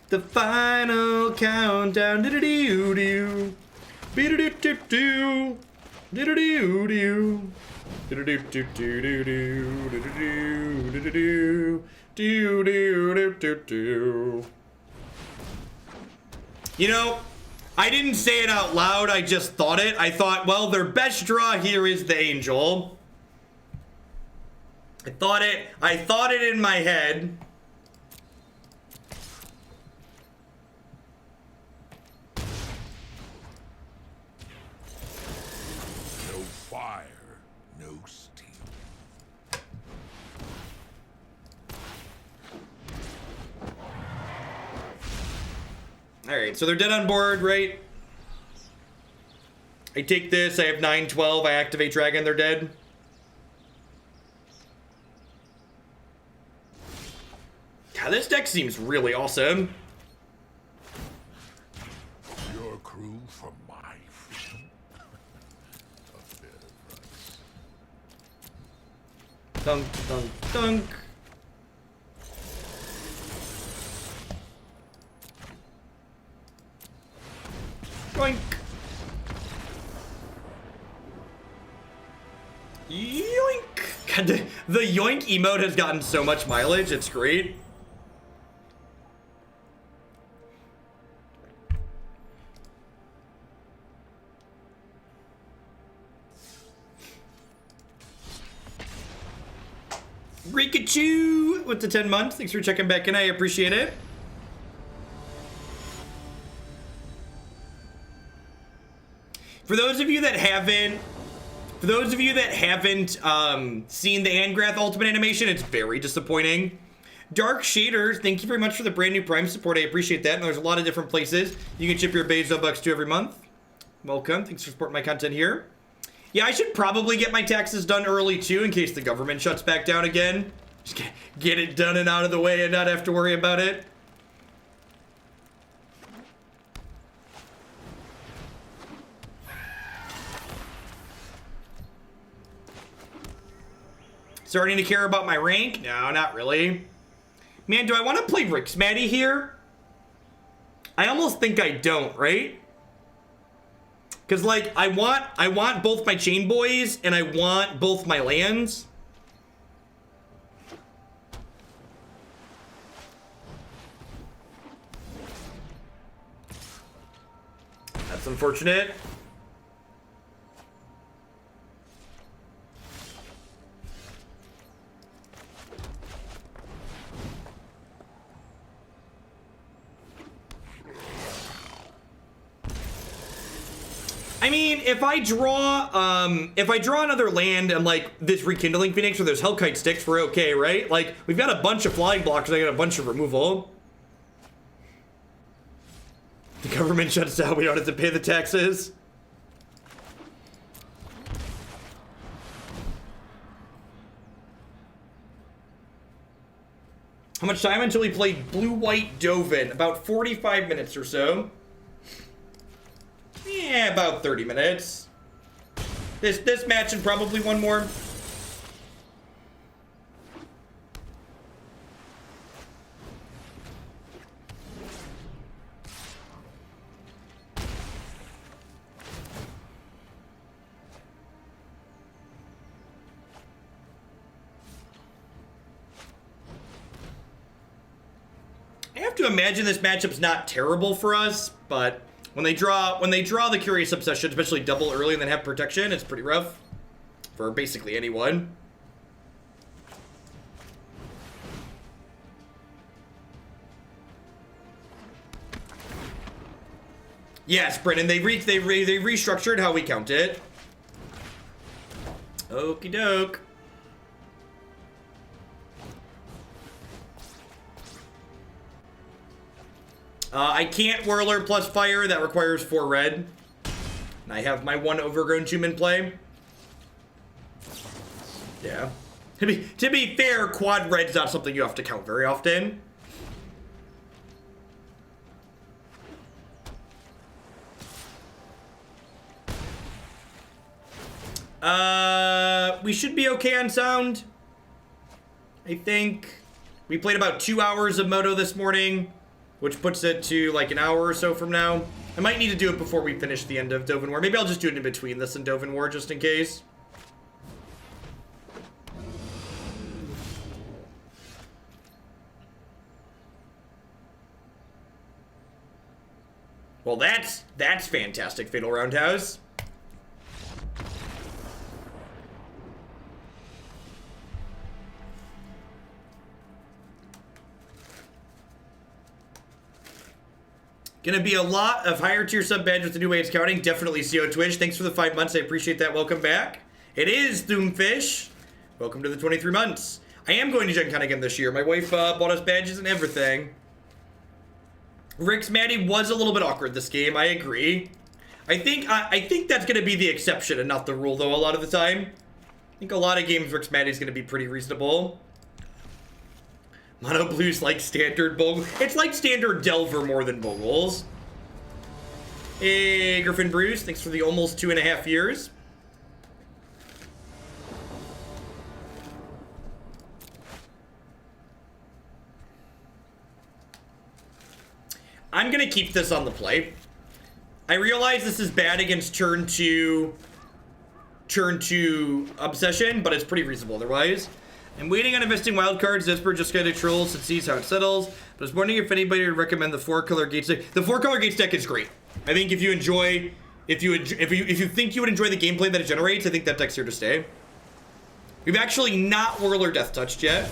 The final countdown. Do-do-do-do. Be-do-do-do-do. Do-do-do-do. You know, I didn't say it out loud, I just thought it. I thought, well, their best draw here is the Angel. I thought it in my head. Alright, so they're dead on board, right? I take this, I have 9-12, I activate Dragon, they're dead. God, this deck seems really awesome. Your crew for my freedom. A bit of rice. Dunk, dunk, dunk. Yoink. Yoink. God, the yoink emote has gotten so much mileage, it's great. Rikachu with the 10 months. Thanks for checking back in. I appreciate it. For those of you that haven't seen the Angrath ultimate animation, it's very disappointing. Dark Shader, thank you very much for the brand new Prime support. I appreciate that. And there's a lot of different places you can chip your Bezo bucks to every month. Welcome. Thanks for supporting my content here. Yeah, I should probably get my taxes done early too, in case the government shuts back down again. Just get it done and out of the way and not have to worry about it. Starting to care about my rank? No, not really. Man, do I want to play Rix Maadi here? I almost think I don't, right? Because, like, I want both my chain boys and I want both my lands. That's unfortunate. I I mean, if I draw another land and like this Rekindling Phoenix or those Hellkite sticks, we're okay, right? Like, we've got a bunch of flying blocks, I got a bunch of removal. The government shuts down, we don't have to pay the taxes. How much time until we played Blue-White Dovin? About 45 minutes or so. Yeah, about 30 minutes. This match and probably one more. I have to imagine this matchup's not terrible for us, but when they draw the Curious Obsession, especially double early and then have protection, it's pretty rough for basically anyone. Yes, Brennan, they restructured how we count it. Okie doke. I can't Whirler plus fire. That requires 4 red. And I have my 1 Overgrown Tomb in play. Yeah. To be fair, quad red's not something you have to count very often. We should be okay on sound. I think. We played about 2 hours of Moto this morning, which puts it to like an hour or so from now. I might need to do it before we finish the end of Dovin War. Maybe I'll just do it in between this and Dovin War just in case. Well, that's fantastic, Fatal Roundhouse. Gonna be a lot of higher tier sub badge with the new way it's counting. Definitely CO Twitch. Thanks for the 5 months. I appreciate that. Welcome back. It is Doomfish. Welcome to the 23 months. I am going to Gen Con again this year. My wife bought us badges and everything. Rix Maadi was a little bit awkward this game. I agree. I think that's gonna be the exception and not the rule though. A lot of the time, I think a lot of games Rix Maadi is gonna be pretty reasonable. Mono Blue's like standard Bogle. It's like standard Delver more than Bogles. Hey, Griffin Bruce, thanks for the almost 2.5 years. I'm gonna keep this on the play. I realize this is bad against turn 2 Obsession, but it's pretty reasonable otherwise. I'm waiting on investing wildcards. Zesper just got a trolls and sees how it settles. But I was wondering if anybody would recommend the 4-color gates deck. The 4-color gates deck is great. I think if you think you would enjoy the gameplay that it generates, I think that deck's here to stay. We've actually not Whirler Death Touched yet.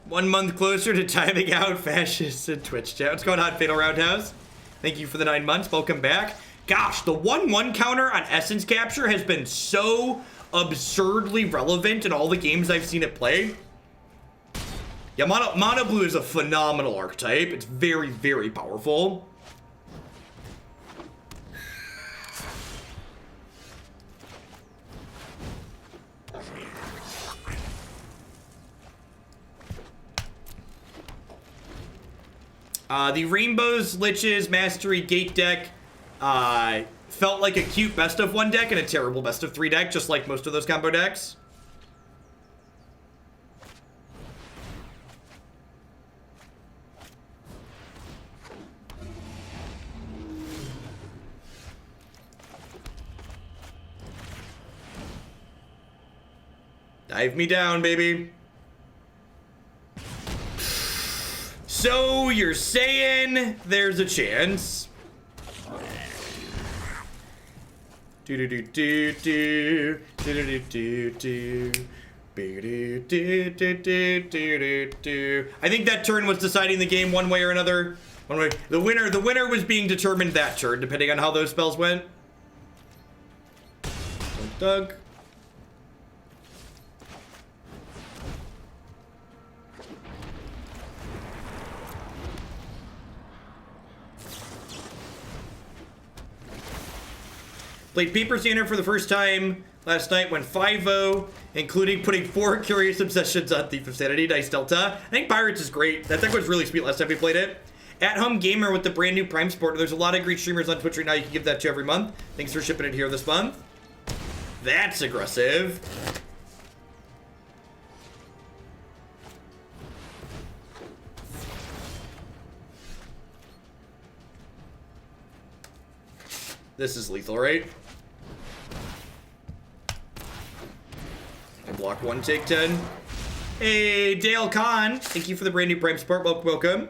One month closer to timing out fascists in Twitch chat. What's going on, Fatal Roundhouse? Thank you for the 9 months. Welcome back. Gosh, the 1/1 counter on Essence Capture has been so absurdly relevant in all the games I've seen it play. Yeah, Mono Blue is a phenomenal archetype. It's very, very powerful. The Rainbows, Liches, Mastery, Gate deck felt like a cute best of 1 deck and a terrible best of 3 deck, just like most of those combo decks. Dive me down, baby. So you're saying there's a chance. I think that turn was deciding the game one way or another. The winner was being determined that turn, depending on how those spells went. Doug. Played Paper Standard for the first time last night, went 5-0, including putting 4 Curious Obsessions on Thief of Sanity. Nice Delta. I think Pirates is great. That deck was really sweet last time we played it. At Home Gamer with the brand new Prime Sport. There's a lot of great streamers on Twitch right now. You can give that to every month. Thanks for shipping it here this month. That's aggressive. This is lethal, right? I block 1, take 10. Hey, Dale Khan. Thank you for the brand new Prime Sport. Welcome.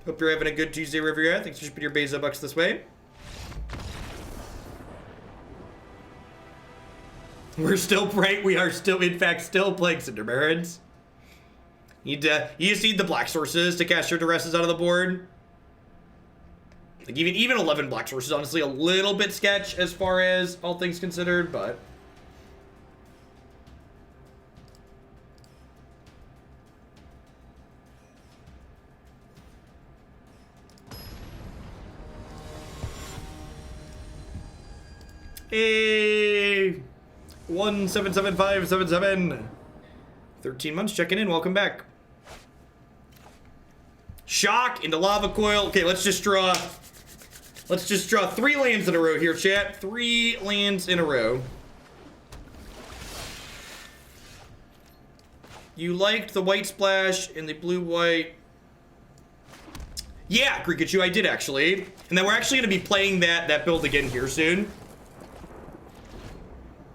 Hope you're having a good Tuesday wherever you're at. Thanks for shipping your Beza bucks this way. We're still playing. We are still, in fact, still playing Cinder Barrens. You just need the black sources to cast your Duresses out of the board. Like even 11 black sources, honestly, a little bit sketch as far as all things considered, but. Hey, 177577. 13 months checking in. Welcome back. Shock into Lava Coil. Okay, let's just draw 3 lands in a row here, chat. 3 lands in a row. You liked the white splash and the blue-white. Yeah, Grikachu, I did actually. And then we're actually going to be playing that build again here soon.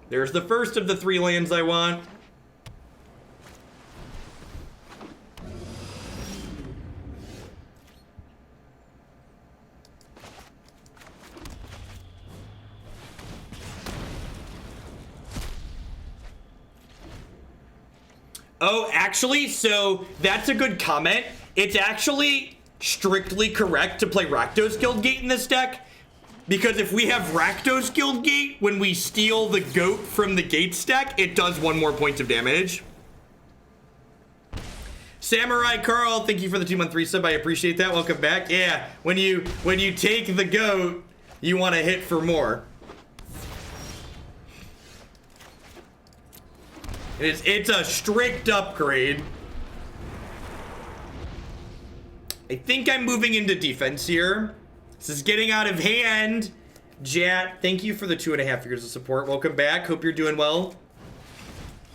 There's the first of the 3 lands I want. Oh, actually, so that's a good comment. It's actually strictly correct to play Rakdos Guildgate in this deck. Because if we have Rakdos Guildgate, when we steal the goat from the gate stack, it does 1 more point of damage. Samurai Carl, thank you for the 2-month resub. I appreciate that. Welcome back. Yeah, when you take the goat, you want to hit for more. It's a strict upgrade. I think I'm moving into defense here. This is getting out of hand. Jat, thank you for the 2.5 years of support. Welcome back. Hope you're doing well.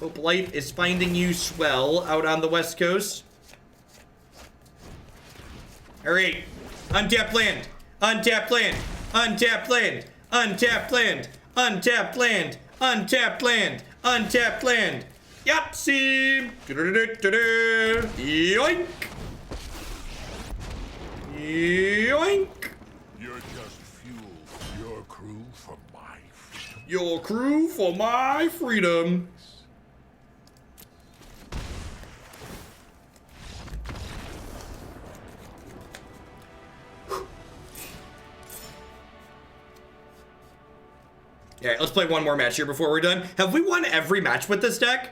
Hope life is finding you swell out on the West Coast. All right. Untapped land. Untapped land. Untapped land. Untapped land. Untapped land. Untapped land. Untapped land. Yahtzee. Yoink. Yoink. You're just fuel for your crew for my freedom. Your crew for my freedom. Alright, let's play one more match here before we're done. Have we won every match with this deck?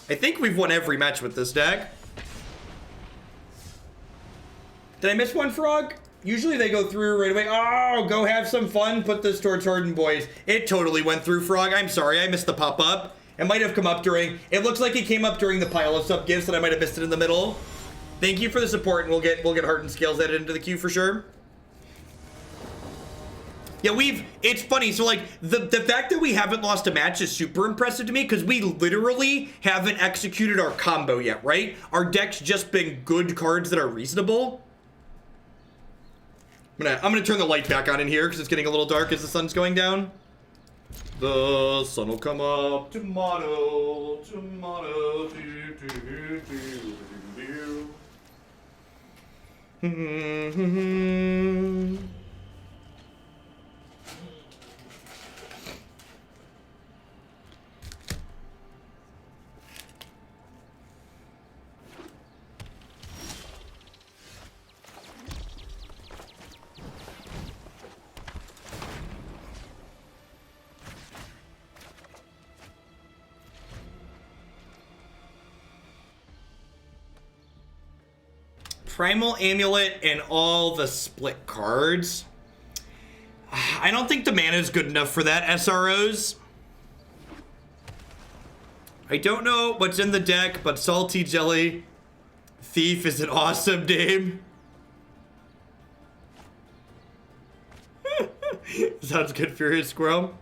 I think we've won every match with this deck. Did I miss one, Frog? Usually they go through right away. Oh, go have some fun. Put this towards Harden Boys. It totally went through, Frog. I'm sorry. I missed the pop-up. It might have come up during... It looks like it came up during the pile of sub-gifts and I might have missed it in the middle. Thank you for the support, and we'll get Harden Scales added into the queue for sure. Yeah, it's funny. So, like, the fact that we haven't lost a match is super impressive to me because we literally haven't executed our combo yet, right? Our deck's just been good cards that are reasonable. I'm gonna turn the light back on in here because it's getting a little dark as the sun's going down. The sun will come up tomorrow, tomorrow. Primal Amulet and all the split cards. I don't think the mana is good enough for that, SROs. I don't know what's in the deck, but Salty Jelly Thief is an awesome name. Sounds good, Furious Squirrel.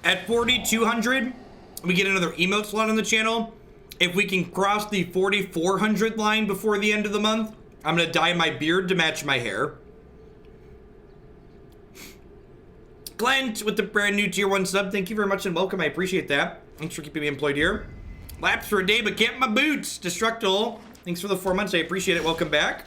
At 4,200, we get another emote slot on the channel. If we can cross the 4,400 line before the end of the month, I'm gonna dye my beard to match my hair. Glenn with the brand new tier 1 sub, thank you very much and welcome. I appreciate that. Thanks for keeping me employed here. Laps for a day, but can't my boots. Destructible, thanks for the 4 months. I appreciate it. Welcome back.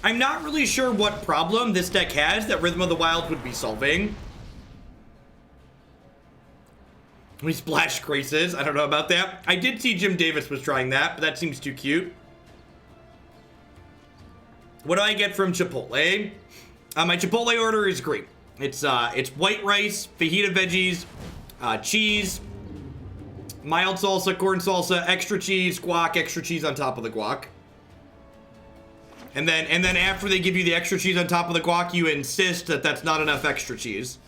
I'm not really sure what problem this deck has that Rhythm of the Wild would be solving. We splash creases. I don't know about that. I did see Jim Davis was trying that, but that seems too cute. What do I get from Chipotle? My Chipotle order is great. It's white rice, fajita veggies, cheese, mild salsa, corn salsa, extra cheese, guac, extra cheese on top of the guac. And then after they give you the extra cheese on top of the guac, you insist that that's not enough extra cheese.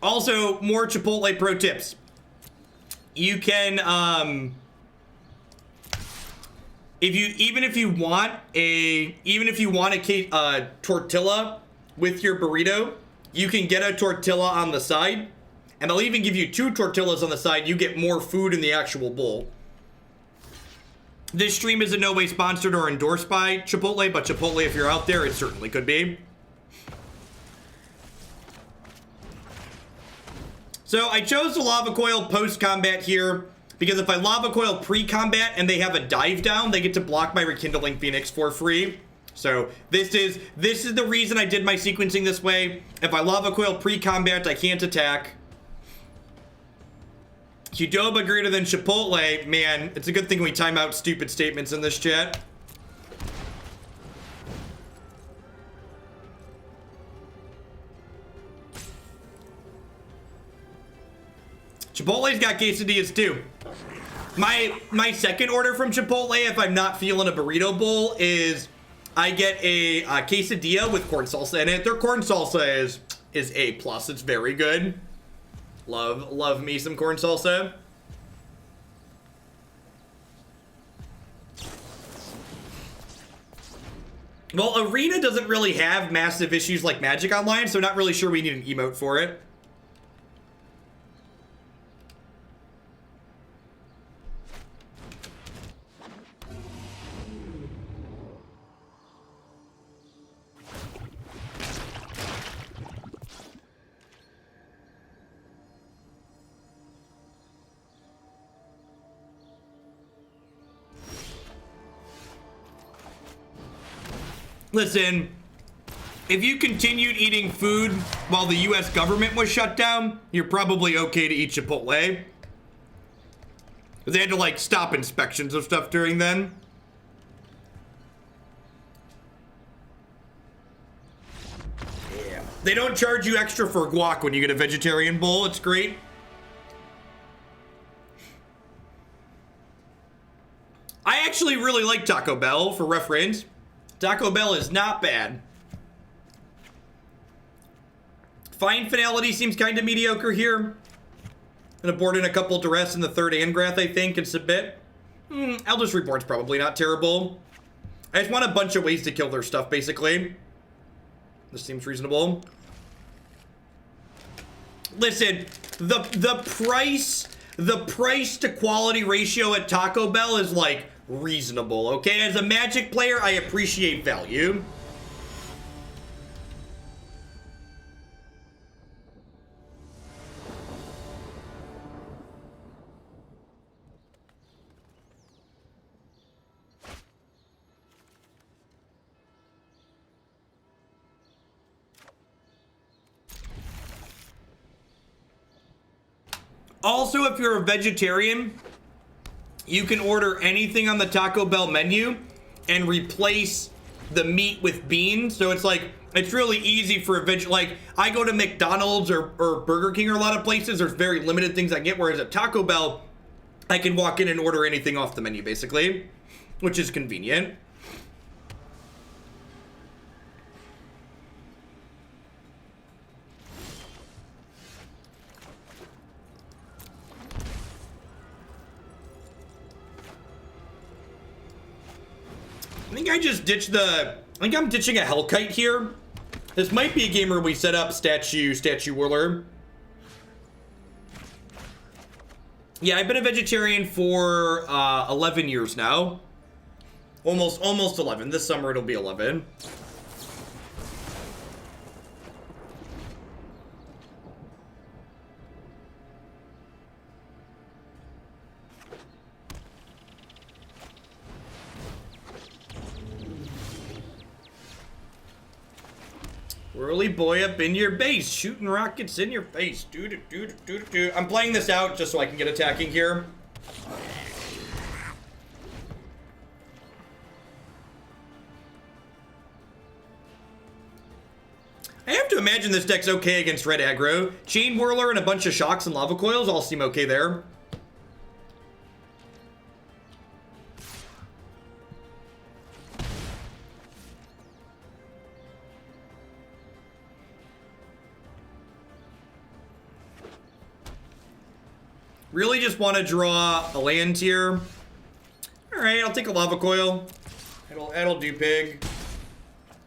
Also, more Chipotle pro tips. You can, even if you want a tortilla with your burrito, you can get a tortilla on the side, and they'll even give you 2 tortillas on the side. You get more food in the actual bowl. This stream is in no way sponsored or endorsed by Chipotle, but Chipotle, if you're out there, it certainly could be. So I chose the Lava Coil post-combat here, because if I Lava Coil pre-combat and they have a dive down, they get to block my Rekindling Phoenix for free. So this is the reason I did my sequencing this way. If I Lava Coil pre-combat, I can't attack. Qdoba greater than Chipotle. Man, it's a good thing we time out stupid statements in this chat. Chipotle's got quesadillas too. My second order from Chipotle, if I'm not feeling a burrito bowl, is I get a quesadilla with corn salsa in it. Their corn salsa is A+. It's very good. Love me some corn salsa. Well, Arena doesn't really have massive issues like Magic Online, so not really sure we need an emote for it. Listen, if you continued eating food while the US government was shut down, you're probably okay to eat Chipotle. They had to like stop inspections of stuff during then. Yeah. They don't charge you extra for guac when you get a vegetarian bowl. It's great. I actually really like Taco Bell, for reference. Taco Bell is not bad. Fine Finality seems kind of mediocre here. Gonna board in a couple Duress in the third Angrath, I think, and submit. Eldest Reborn's probably not terrible. I just want a bunch of ways to kill their stuff, basically. This seems reasonable. Listen, the price to quality ratio at Taco Bell is like reasonable, okay? As a Magic player, I appreciate value. Also, if you're a vegetarian, you can order anything on the Taco Bell menu and replace the meat with beans. So it's like, it's really easy for a like, I go to McDonald's or Burger King or a lot of places, there's very limited things I get, whereas at Taco Bell, I can walk in and order anything off the menu, basically, which is convenient. I think I just ditched I think I'm ditching a Hellkite here. This might be a game where we set up statue Whirler. Yeah, I've been a vegetarian for 11 years now. Almost 11. This summer it'll be 11. Whirly boy up in your base, shooting rockets in your face. I'm playing this out just so I can get attacking here. I have to imagine this deck's okay against red aggro. Chainwhirler and a bunch of shocks and lava coils all seem okay there. Really just want to draw a land here. All right, I'll take a lava coil. That'll do pig.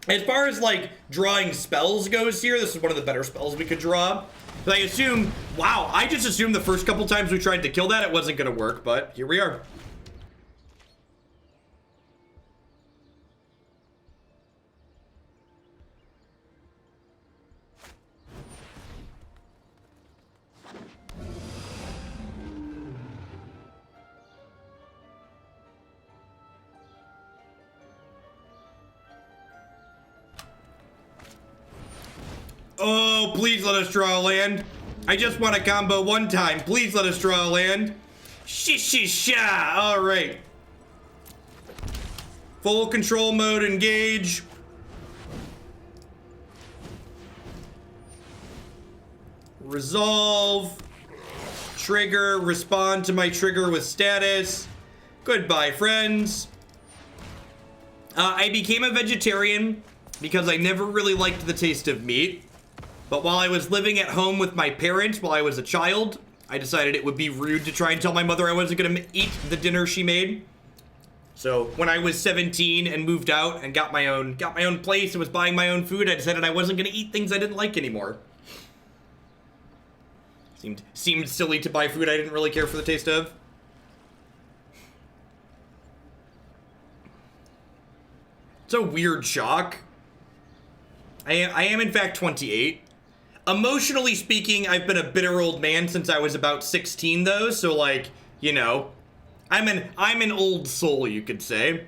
As far as like drawing spells goes here, this is one of the better spells we could draw. But I assume, wow, I just assumed the first couple times we tried to kill that it wasn't going to work, but here we are. Oh, please let us draw a land. I just want a combo one time. Please let us draw a land. Shishisha. All right. Full control mode, engage. Resolve. Trigger, respond to my trigger with status. Goodbye, friends. I became a vegetarian because I never really liked the taste of meat. But while I was living at home with my parents while I was a child, I decided it would be rude to try and tell my mother I wasn't gonna eat the dinner she made. So when I was 17 and moved out and got my own place and was buying my own food, I decided I wasn't gonna eat things I didn't like anymore. Seemed silly to buy food I didn't really care for the taste of. It's a weird shock. I am in fact 28. Emotionally speaking, I've been a bitter old man since I was about 16 though, so like, you know, I'm an old soul, you could say.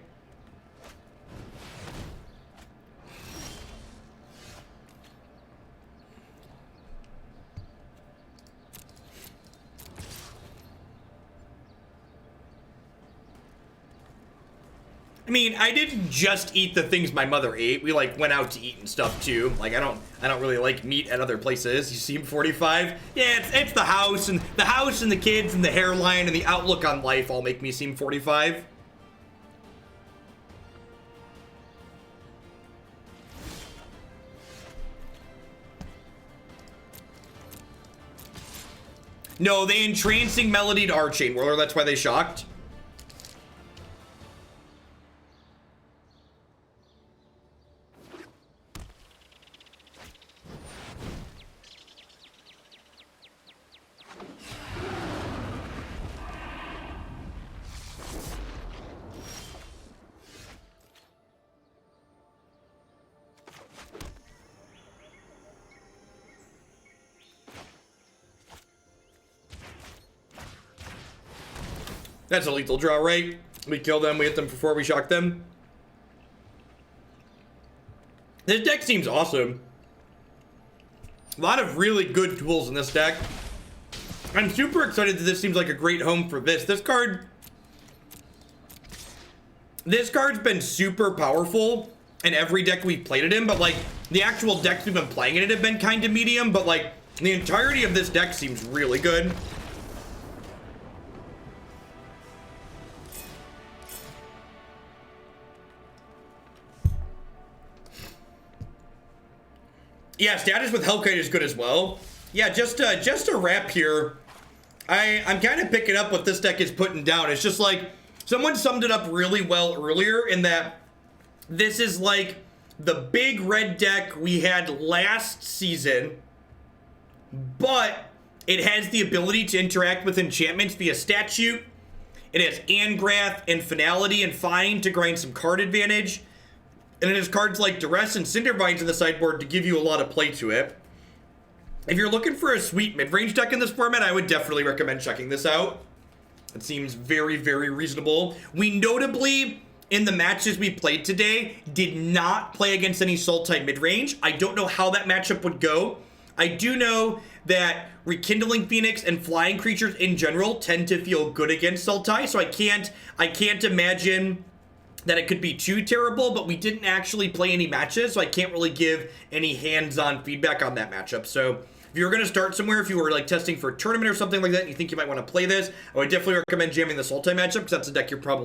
I mean, I didn't just eat the things my mother ate. We like went out to eat and stuff too. Like I don't really like meat at other places. You seem 45. Yeah, it's the house and the kids and the hairline and the outlook on life all make me seem 45. No, they entrancing melodied our Chainwhirler. That's why they shocked. That's a lethal draw, right? We kill them, we hit them before we shock them. This deck seems awesome. A lot of really good tools in this deck. I'm super excited that this seems like a great home for this. This card's been super powerful in every deck we've played it in, but like the actual decks we've been playing in it have been kind of medium, but like the entirety of this deck seems really good. Yeah, status with Hellkite is good as well. Yeah, just a wrap here. I'm kind of picking up what this deck is putting down. It's just like, someone summed it up really well earlier in that this is like the big red deck we had last season, but it has the ability to interact with enchantments via statute. It has Angrath and Finality and Fine to grind some card advantage. And it has cards like Duress and Cindervines in the sideboard to give you a lot of play to it. If you're looking for a sweet mid-range deck in this format, I would definitely recommend checking this out. It seems very, very reasonable. We notably, in the matches we played today, did not play against any Sultai mid-range. I don't know how that matchup would go. I do know that Rekindling Phoenix and flying creatures in general tend to feel good against Sultai, so I can't imagine that it could be too terrible, but we didn't actually play any matches, so I can't really give any hands-on feedback on that matchup. So if you're going to start somewhere, if you were like testing for a tournament or something like that, and you think you might want to play this, I would definitely recommend jamming the Sultai matchup, because that's a deck you're probably